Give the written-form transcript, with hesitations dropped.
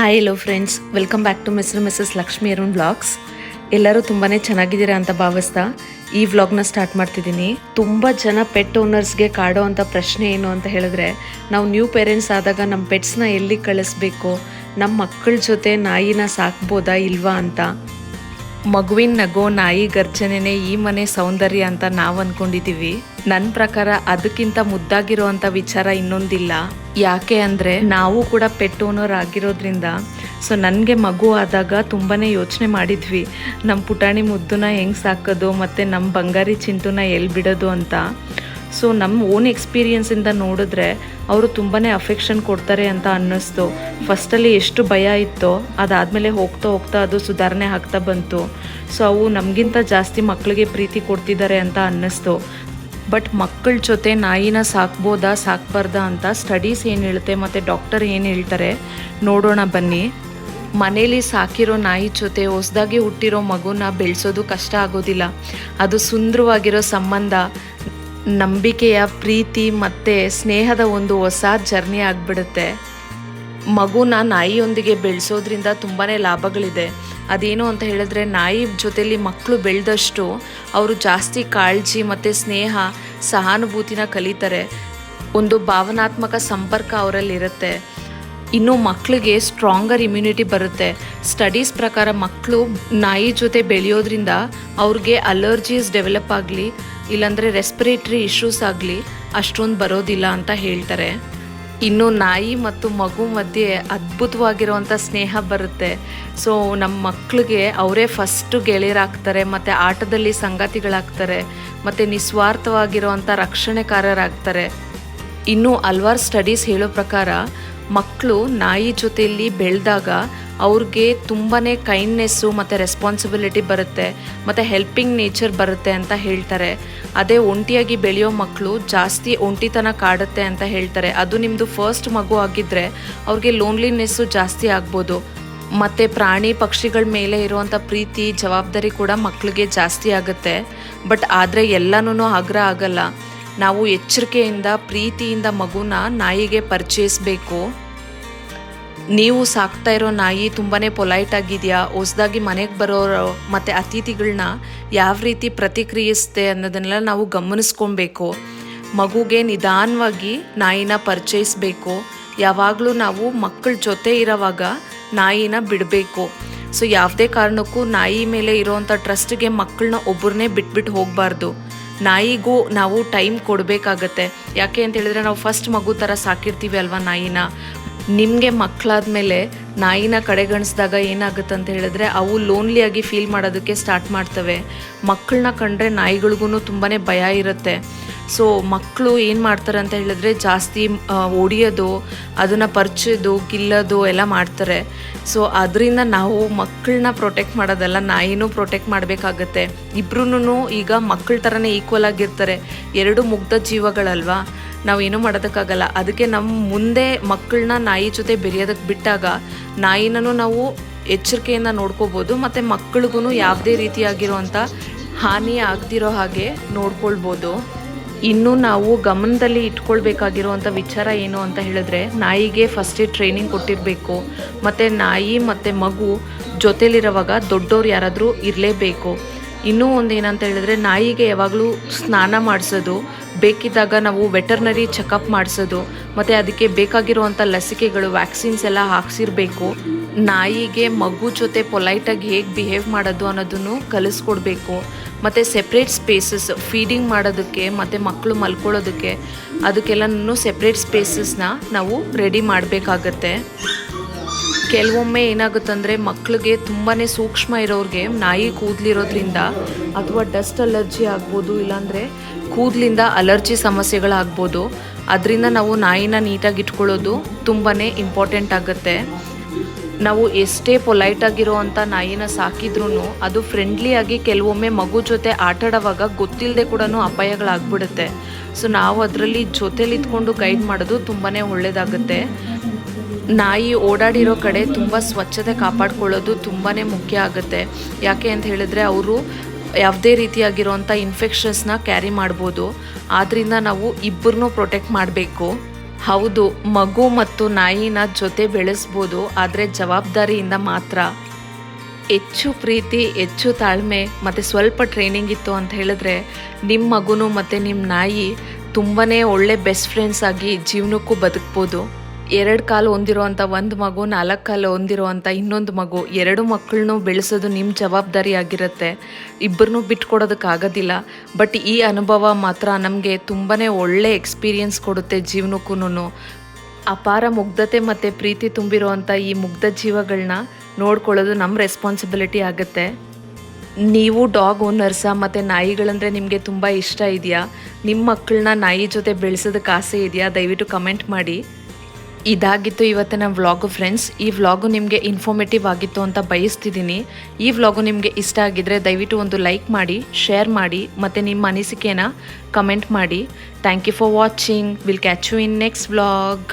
Hi hello friends, welcome back to mister missus Lakshmi Arun vlogs. ಎಲ್ಲರೂ ತುಂಬಾ ಚೆನ್ನಾಗಿದ್ದೀರಾ ಅಂತ ಭಾವಿಸ್ತಾ ಈ ವ್ಲಾಗ್ನ ಸ್ಟಾರ್ಟ್ ಮಾಡ್ತಿದ್ದೀನಿ. ತುಂಬ ಜನ ಪೆಟ್ ಓನರ್ಸ್ಗೆ ಕಾಡೋ ಅಂಥ ಪ್ರಶ್ನೆ ಏನು ಅಂತ ಹೇಳಿದ್ರೆ, ನಾವು ನ್ಯೂ ಪೇರೆಂಟ್ಸ್ ಆದಾಗ ನಮ್ಮ ಪೆಟ್ಸ್ನ ಎಲ್ಲಿ ಕಳಿಸ್ಬೇಕು, ನಮ್ಮ ಮಕ್ಕಳ ಜೊತೆ ನಾಯಿನ ಸಾಕ್ಬೋದಾ ಇಲ್ವಾ ಅಂತ. ಮಗುವಿನ ನಗೋ ನಾಯಿ ಗರ್ಜನೆನೇ ಈ ಮನೆ ಸೌಂದರ್ಯ ಅಂತ ನಾವು ಅಂದ್ಕೊಂಡಿದ್ದೀವಿ. ನನ್ನ ಪ್ರಕಾರ ಅದಕ್ಕಿಂತ ಮುದ್ದಾಗಿರೋ ಅಂಥ ವಿಚಾರ ಇನ್ನೊಂದಿಲ್ಲ. ಯಾಕೆ ಅಂದರೆ ನಾವು ಕೂಡ ಪೆಟ್ ಓನರ್ ಆಗಿರೋದ್ರಿಂದ ಸೊ ನನಗೆ ಮಗು ಆದಾಗ ತುಂಬಾ ಯೋಚನೆ ಮಾಡಿದ್ವಿ, ನಮ್ಮ ಪುಟಾಣಿ ಮುದ್ದುನ ಹೆಂಗೆ ಸಾಕೋದು ಮತ್ತು ನಮ್ಮ ಬಂಗಾರಿ ಚಿಂಟುನ ಎಲ್ಲಿ ಬಿಡೋದು ಅಂತ. ಸೊ ನಮ್ಮ ಓನ್ ಎಕ್ಸ್ಪೀರಿಯನ್ಸಿಂದ ನೋಡಿದ್ರೆ ಅವರು ತುಂಬಾ ಅಫೆಕ್ಷನ್ ಕೊಡ್ತಾರೆ ಅಂತ ಅನ್ನಿಸ್ತು. ಫಸ್ಟಲ್ಲಿ ಎಷ್ಟು ಭಯ ಇತ್ತೋ ಅದಾದಮೇಲೆ ಹೋಗ್ತಾ ಹೋಗ್ತಾ ಅದು ಸುಧಾರಣೆ ಆಗ್ತಾ ಬಂತು. ಸೊ ಅವು ನಮಗಿಂತ ಜಾಸ್ತಿ ಮಕ್ಕಳಿಗೆ ಪ್ರೀತಿ ಕೊಡ್ತಿದ್ದಾರೆ ಅಂತ ಅನ್ನಿಸ್ತು. ಬಟ್ ಮಕ್ಕಳ ಜೊತೆ ನಾಯಿನ ಸಾಕ್ಬೋದಾ ಸಾಕಬಾರ್ದಾ ಅಂತ ಸ್ಟಡೀಸ್ ಏನು ಹೇಳುತ್ತೆ ಮತ್ತು ಡಾಕ್ಟರ್ ಏನು ಹೇಳ್ತಾರೆ ನೋಡೋಣ ಬನ್ನಿ. ಮನೇಲಿ ಸಾಕಿರೋ ನಾಯಿ ಜೊತೆ ಹೊಸದಾಗಿ ಹುಟ್ಟಿರೋ ಮಗುನ ಬೆಳೆಸೋದು ಕಷ್ಟ ಆಗೋದಿಲ್ಲ. ಅದು ಸುಂದರವಾಗಿರೋ ಸಂಬಂಧ, ನಂಬಿಕೆಯ ಪ್ರೀತಿ ಮತ್ತು ಸ್ನೇಹದ ಒಂದು ಹೊಸ ಜರ್ನಿ ಆಗಿಬಿಡುತ್ತೆ. ಮಗುನ ನಾಯಿಯೊಂದಿಗೆ ಬೆಳೆಸೋದ್ರಿಂದ ತುಂಬಾ ಲಾಭಗಳಿದೆ. ಅದೇನು ಅಂತ ಹೇಳಿದ್ರೆ, ನಾಯಿ ಜೊತೆಲಿ ಮಕ್ಕಳು ಬೆಳೆದಷ್ಟು ಅವರು ಜಾಸ್ತಿ ಕಾಳಜಿ ಮತ್ತು ಸ್ನೇಹ, ಸಹಾನುಭೂತಿನ ಕಲಿತಾರೆ. ಒಂದು ಭಾವನಾತ್ಮಕ ಸಂಪರ್ಕ ಅವರಲ್ಲಿರುತ್ತೆ. ಇನ್ನು ಮಕ್ಕಳಿಗೆ ಸ್ಟ್ರಾಂಗರ್ ಇಮ್ಯುನಿಟಿ ಬರುತ್ತೆ. ಸ್ಟಡೀಸ್ ಪ್ರಕಾರ ಮಕ್ಕಳು ನಾಯಿ ಜೊತೆ ಬೆಳೆಯೋದ್ರಿಂದ ಅವ್ರಿಗೆ ಅಲರ್ಜೀಸ್ ಡೆವಲಪ್ ಆಗಲಿ, ಇಲ್ಲಾಂದರೆ ರೆಸ್ಪಿರೇಟ್ರಿ ಇಶ್ಯೂಸ್ ಆಗಲಿ ಅಷ್ಟೊಂದು ಬರೋದಿಲ್ಲ ಅಂತ ಹೇಳ್ತಾರೆ. ಇನ್ನು ನಾಯಿ ಮತ್ತು ಮಗು ಮಧ್ಯೆ ಅದ್ಭುತವಾಗಿರುವಂಥ ಸ್ನೇಹ ಬರುತ್ತೆ. ಸೊ ನಮ್ಮ ಮಕ್ಕಳಿಗೆ ಅವರೇ ಫಸ್ಟು ಗೆಳೆಯರಾಗ್ತಾರೆ ಮತ್ತು ಆಟದಲ್ಲಿ ಸಂಗಾತಿಗಳಾಗ್ತಾರೆ ಮತ್ತು ನಿಸ್ವಾರ್ಥವಾಗಿರುವಂಥ ರಕ್ಷಣೆಕಾರರಾಗ್ತಾರೆ. ಇನ್ನು ಹಲ್ವಾರು ಸ್ಟಡೀಸ್ ಹೇಳೋ ಪ್ರಕಾರ ಮಕ್ಕಳು ನಾಯಿ ಜೊತೆಯಲ್ಲಿ ಬೆಳೆದಾಗ ಅವ್ರಿಗೆ ತುಂಬಾ ಕೈಂಡ್ನೆಸ್ಸು ಮತ್ತು ರೆಸ್ಪಾನ್ಸಿಬಿಲಿಟಿ ಬರುತ್ತೆ ಮತ್ತು ಹೆಲ್ಪಿಂಗ್ ನೇಚರ್ ಬರುತ್ತೆ ಅಂತ ಹೇಳ್ತಾರೆ. ಅದೇ ಒಂಟಿಯಾಗಿ ಬೆಳೆಯೋ ಮಕ್ಕಳು ಜಾಸ್ತಿ ಒಂಟಿತನ ಕಾಡುತ್ತೆ ಅಂತ ಹೇಳ್ತಾರೆ. ಅದು ನಿಮ್ಮದು ಫಸ್ಟ್ ಮಗು ಆಗಿದ್ದರೆ ಅವ್ರಿಗೆ ಲೋನ್ಲಿನೆಸ್ಸು ಜಾಸ್ತಿ ಆಗ್ಬೋದು. ಮತ್ತು ಪ್ರಾಣಿ ಪಕ್ಷಿಗಳ ಮೇಲೆ ಇರುವಂಥ ಪ್ರೀತಿ ಜವಾಬ್ದಾರಿ ಕೂಡ ಮಕ್ಕಳಿಗೆ ಜಾಸ್ತಿ ಆಗುತ್ತೆ. ಬಟ್ ಆದರೆ ಎಲ್ಲನೂ ಆಗ್ರಹ ಆಗಲ್ಲ. ನಾವು ಎಚ್ಚರಿಕೆಯಿಂದ ಪ್ರೀತಿಯಿಂದ ಮಗುನ ನಾಯಿಗೆ ಪರಿಚಯಿಸಬೇಕು. ನೀವು ಸಾಕ್ತಾ ಇರೋ ನಾಯಿ ತುಂಬಾ ಪೊಲೈಟ್ ಆಗಿದೆಯಾ, ಹೊಸದಾಗಿ ಮನೆಗೆ ಬರೋರು ಮತ್ತು ಅತಿಥಿಗಳನ್ನ ಯಾವ ರೀತಿ ಪ್ರತಿಕ್ರಿಯಿಸುತ್ತೆ ಅನ್ನೋದನ್ನೆಲ್ಲ ನಾವು ಗಮನಿಸ್ಕೊಬೇಕು. ಮಗುಗೆ ನಿಧಾನವಾಗಿ ನಾಯಿನ ಪರಿಚಯಿಸಬೇಕು. ಯಾವಾಗಲೂ ನಾವು ಮಕ್ಕಳ ಜೊತೆ ಇರೋವಾಗ ನಾಯಿನ ಬಿಡಬೇಕು. ಸೊ ಯಾವುದೇ ಕಾರಣಕ್ಕೂ ನಾಯಿ ಮೇಲೆ ಇರೋವಂಥ ಟ್ರಸ್ಟಿಗೆ ಮಕ್ಕಳನ್ನ ಒಬ್ಬರನ್ನೇ ಬಿಟ್ಬಿಟ್ಟು ಹೋಗಬಾರ್ದು. ನಾಯಿಗೂ ನಾವು ಟೈಮ್ ಕೊಡಬೇಕಾಗತ್ತೆ. ಯಾಕೆ ಅಂತ ಹೇಳಿದ್ರೆ, ನಾವು ಫಸ್ಟ್ ಮಗು ಥರ ಸಾಕಿರ್ತೀವಿ ಅಲ್ವಾ ನಾಯಿನ. ನಿಮಗೆ ಮಕ್ಕಳಾದ್ಮೇಲೆ ನಾಯಿನ ಕಡೆಗಣಿಸಿದಾಗ ಏನಾಗುತ್ತೆ ಅಂತ ಹೇಳಿದ್ರೆ, ಅವು ಲೋನ್ಲಿಯಾಗಿ ಫೀಲ್ ಮಾಡೋದಕ್ಕೆ ಸ್ಟಾರ್ಟ್ ಮಾಡ್ತವೆ. ಮಕ್ಕಳನ್ನ ಕಂಡ್ರೆ ನಾಯಿಗಳಿಗೂ ತುಂಬಾ ಭಯ ಇರುತ್ತೆ. ಸೊ ಮಕ್ಕಳು ಏನು ಮಾಡ್ತಾರೆ ಅಂತ ಹೇಳಿದ್ರೆ, ಜಾಸ್ತಿ ಹೊಡಿಯೋದು, ಅದನ್ನು ಪರ್ಚೋದು, ಗಿಲ್ಲೋದು ಎಲ್ಲ ಮಾಡ್ತಾರೆ. ಸೊ ಅದರಿಂದ ನಾವು ಮಕ್ಕಳನ್ನ ಪ್ರೊಟೆಕ್ಟ್ ಮಾಡೋದಲ್ಲ, ನಾಯಿನೂ ಪ್ರೊಟೆಕ್ಟ್ ಮಾಡಬೇಕಾಗತ್ತೆ. ಇಬ್ರೂ ಈಗ ಮಕ್ಕಳ ಥರನೇ ಈಕ್ವಲ್ ಆಗಿರ್ತಾರೆ. ಎರಡು ಮುಗ್ಧ ಜೀವಗಳಲ್ವಾ, ನಾವೇನೂ ಮಾಡೋದಕ್ಕಾಗಲ್ಲ. ಅದಕ್ಕೆ ನಮ್ಮ ಮುಂದೆ ಮಕ್ಕಳನ್ನ ನಾಯಿ ಜೊತೆ ಬೆರೆಯೋದಕ್ಕೆ ಬಿಟ್ಟಾಗ ನಾಯಿನೂ ನಾವು ಎಚ್ಚರಿಕೆಯಿಂದ ನೋಡ್ಕೋಬೋದು ಮತ್ತು ಮಕ್ಕಳಿಗೂ ಯಾವುದೇ ರೀತಿಯಾಗಿರುವಂಥ ಹಾನಿ ಆಗದಿರೋ ಹಾಗೆ ನೋಡ್ಕೊಳ್ಬೋದು. ಇನ್ನು ನಾವು ಗಮನದಲ್ಲಿ ಇಟ್ಕೊಳ್ಬೇಕಾಗಿರುವಂಥ ವಿಚಾರ ಏನು ಅಂತ ಹೇಳಿದ್ರೆ, ನಾಯಿಗೆ ಫಸ್ಟೇ ಟ್ರೈನಿಂಗ್ ಕೊಟ್ಟಿರಬೇಕು. ಮತ್ತು ನಾಯಿ ಮತ್ತು ಮಗು ಜೊತೆಲಿರೋವಾಗ ದೊಡ್ಡವ್ರು ಯಾರಾದರೂ ಇರಲೇಬೇಕು. ಇನ್ನೂ ಒಂದು ಏನಂತ ಹೇಳಿದ್ರೆ, ನಾಯಿಗೆ ಯಾವಾಗಲೂ ಸ್ನಾನ ಮಾಡಿಸೋದು, ಬೇಕಿದ್ದಾಗ ನಾವು ವೆಟರ್ನರಿ ಚೆಕಪ್ ಮಾಡಿಸೋದು ಮತ್ತು ಅದಕ್ಕೆ ಬೇಕಾಗಿರುವಂಥ ಲಸಿಕೆಗಳು, ವ್ಯಾಕ್ಸಿನ್ಸ್ ಎಲ್ಲ ಹಾಕ್ಸಿರ್ಬೇಕು. ನಾಯಿಗೆ ಮಗು ಜೊತೆ ಪೊಲೈಟಾಗಿ ಹೇಗೆ ಬಿಹೇವ್ ಮಾಡೋದು ಅನ್ನೋದನ್ನು ಕಲಿಸ್ಕೊಡ್ಬೇಕು. ಮತ್ತು ಸೆಪ್ರೇಟ್ ಸ್ಪೇಸಸ್, ಫೀಡಿಂಗ್ ಮಾಡೋದಕ್ಕೆ ಮತ್ತು ಮಕ್ಕಳು ಮಲ್ಕೊಳ್ಳೋದಕ್ಕೆ ಅದಕ್ಕೆಲ್ಲನೂ ಸೆಪ್ರೇಟ್ ಸ್ಪೇಸಸ್ನ ನಾವು ರೆಡಿ ಮಾಡಬೇಕಾಗತ್ತೆ. ಕೆಲವೊಮ್ಮೆ ಏನಾಗುತ್ತಂದರೆ, ಮಕ್ಕಳಿಗೆ ತುಂಬಾ ಸೂಕ್ಷ್ಮ ಇರೋರಿಗೆ ನಾಯಿ ಕೂದಲಿರೋದ್ರಿಂದ ಅಥವಾ ಡಸ್ಟ್ ಅಲರ್ಜಿ ಆಗ್ಬೋದು, ಇಲ್ಲಾಂದರೆ ಕೂದಲಿಂದ ಅಲರ್ಜಿ ಸಮಸ್ಯೆಗಳಾಗ್ಬೋದು. ಅದರಿಂದ ನಾವು ನಾಯಿನ ನೀಟಾಗಿ ಇಟ್ಕೊಳ್ಳೋದು ತುಂಬಾ ಇಂಪಾರ್ಟೆಂಟ್ ಆಗುತ್ತೆ. ನಾವು ಎಷ್ಟೇ ಪೊಲೈಟಾಗಿರೋ ಅಂಥ ನಾಯಿನ ಸಾಕಿದ್ರೂ ಅದು ಫ್ರೆಂಡ್ಲಿಯಾಗಿ ಕೆಲವೊಮ್ಮೆ ಮಗು ಜೊತೆ ಆಟಾಡೋವಾಗ ಗೊತ್ತಿಲ್ಲದೆ ಕೂಡ ಅಪಾಯಗಳಾಗ್ಬಿಡುತ್ತೆ. ಸೊ ನಾವು ಅದರಲ್ಲಿ ಜೊತೆಲಿ ಇದ್ಕೊಂಡು ಗೈಡ್ ಮಾಡೋದು ತುಂಬಾ ಒಳ್ಳೆಯದಾಗುತ್ತೆ. ನಾಯಿ ಓಡಾಡಿರೋ ಕಡೆ ತುಂಬ ಸ್ವಚ್ಛತೆ ಕಾಪಾಡ್ಕೊಳ್ಳೋದು ತುಂಬಾ ಮುಖ್ಯ ಆಗುತ್ತೆ. ಯಾಕೆ ಅಂತ ಹೇಳಿದ್ರೆ, ಅವರು ಯಾವುದೇ ರೀತಿಯಾಗಿರೋಂಥ ಇನ್ಫೆಕ್ಷನ್ಸ್ನ ಕ್ಯಾರಿ ಮಾಡ್ಬೋದು. ಆದ್ದರಿಂದ ನಾವು ಇಬ್ಬರನ್ನೂ ಪ್ರೊಟೆಕ್ಟ್ ಮಾಡಬೇಕು. ಹೌದು, ಮಗು ಮತ್ತು ನಾಯಿನ ಜೊತೆ ಬೆಳೆಸ್ಬೋದು, ಆದರೆ ಜವಾಬ್ದಾರಿಯಿಂದ ಮಾತ್ರ. ಹೆಚ್ಚು ಪ್ರೀತಿ, ಹೆಚ್ಚು ತಾಳ್ಮೆ ಮತ್ತು ಸ್ವಲ್ಪ ಟ್ರೈನಿಂಗ್ ಇತ್ತು ಅಂತ ಹೇಳಿದ್ರೆ ನಿಮ್ಮ ಮಗುನು ಮತ್ತು ನಿಮ್ಮ ನಾಯಿ ತುಂಬಾ ಒಳ್ಳೆ ಬೆಸ್ಟ್ ಫ್ರೆಂಡ್ಸ್ ಆಗಿ ಜೀವನಕ್ಕೂ ಬದುಕ್ಬೋದು. 2 ಕಾಲು ಹೊಂದಿರೋವಂಥ ಒಂದು ಮಗು, 4 ಕಾಲು ಹೊಂದಿರೋವಂಥ ಇನ್ನೊಂದು ಮಗು, 2 ಮಕ್ಕಳನ್ನೂ ಬೆಳೆಸೋದು ನಿಮ್ಮ ಜವಾಬ್ದಾರಿ ಆಗಿರುತ್ತೆ. ಇಬ್ಬರನ್ನೂ ಬಿಟ್ಕೊಡೋದಕ್ಕಾಗೋದಿಲ್ಲ. ಬಟ್ ಈ ಅನುಭವ ಮಾತ್ರ ನಮಗೆ ತುಂಬಾ ಒಳ್ಳೆ ಎಕ್ಸ್ಪೀರಿಯನ್ಸ್ ಕೊಡುತ್ತೆ ಜೀವನಕ್ಕೂ. ಅಪಾರ ಮುಗ್ಧತೆ ಮತ್ತು ಪ್ರೀತಿ ತುಂಬಿರುವಂಥ ಈ ಮುಗ್ಧ ಜೀವಗಳನ್ನ ನೋಡ್ಕೊಳ್ಳೋದು ನಮ್ಮ ರೆಸ್ಪಾನ್ಸಿಬಿಲಿಟಿ ಆಗುತ್ತೆ. ನೀವು ಡಾಗ್ ಓನರ್ಸಾ ಮತ್ತು ನಾಯಿಗಳಂದರೆ ನಿಮಗೆ ತುಂಬ ಇಷ್ಟ ಇದೆಯಾ? ನಿಮ್ಮ ಮಕ್ಕಳನ್ನ ನಾಯಿ ಜೊತೆ ಬೆಳೆಸೋದಕ್ಕೆ ಆಸೆ ಇದೆಯಾ? ದಯವಿಟ್ಟು ಕಮೆಂಟ್ ಮಾಡಿ. ಇದಾಗಿತ್ತು ಇವತ್ತಿನ ವ್ಲಾಗು ಫ್ರೆಂಡ್ಸ್. ಈ ವ್ಲಾಗು ನಿಮಗೆ ಇನ್ಫಾರ್ಮೇಟಿವ್ ಆಗಿತ್ತು ಅಂತ ಬಯಸ್ತಿದ್ದೀನಿ. ಈ ವ್ಲಾಗು ನಿಮಗೆ ಇಷ್ಟ ಆಗಿದ್ದರೆ ದಯವಿಟ್ಟು ಒಂದು ಲೈಕ್ ಮಾಡಿ, ಶೇರ್ ಮಾಡಿ ಮತ್ತು ನಿಮ್ಮ ಅನಿಸಿಕೆನ ಕಮೆಂಟ್ ಮಾಡಿ. Thank you for watching. Will catch you in next vlog.